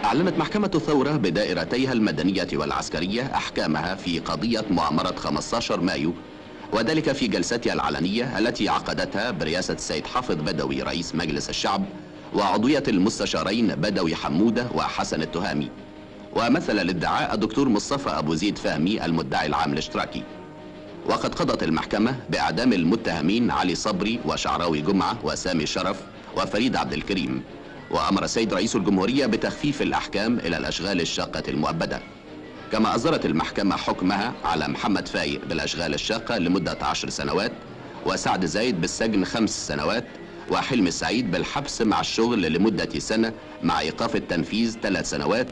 أعلنت محكمة الثورة بدائرتيها المدنية والعسكرية أحكامها في قضية مؤامرة 15 مايو، وذلك في جلستها العلنية التي عقدتها برئاسة السيد حافظ بدوي رئيس مجلس الشعب وعضوية المستشارين بدوي حمودة وحسن التهامي، ومثل الادعاء الدكتور مصطفى أبو زيد فهمي المدعي العام الاشتراكي. وقد قضت المحكمة بإعدام المتهمين علي صبري وشعراوي جمعة وسامي شرف وفريد عبد الكريم، وأمر السيد رئيس الجمهورية بتخفيف الأحكام إلى الأشغال الشاقة المؤبدة. كما أصدرت المحكمة حكمها على محمد فايق بالأشغال الشاقة لمدة 10 سنوات، وسعد زايد بالسجن 5 سنوات، وحلمي السعيد بالحبس مع الشغل لمدة سنة مع إيقاف التنفيذ 3 سنوات.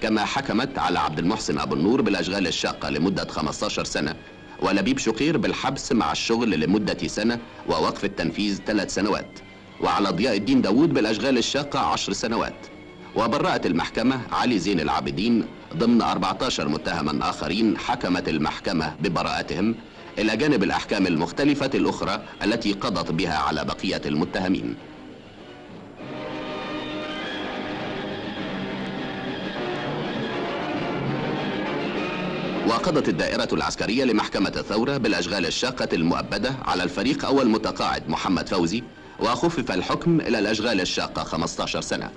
كما حكمت على عبد المحسن أبو النور بالأشغال الشاقة لمدة 15 سنة، ولبيب شقير بالحبس مع الشغل لمدة سنة ووقف التنفيذ 3 سنوات، وعلى ضياء الدين داوود بالأشغال الشاقة 10 سنوات. وبرأت المحكمة علي زين العابدين ضمن 14 متهما آخرين حكمت المحكمة ببراءتهم، إلى جانب الأحكام المختلفة الأخرى التي قضت بها على بقية المتهمين. وقضت الدائرة العسكرية لمحكمة الثورة بالأشغال الشاقة المؤبدة على الفريق أول متقاعد محمد فوزي، وخفف الحكم إلى الأشغال الشاقة 15 سنة.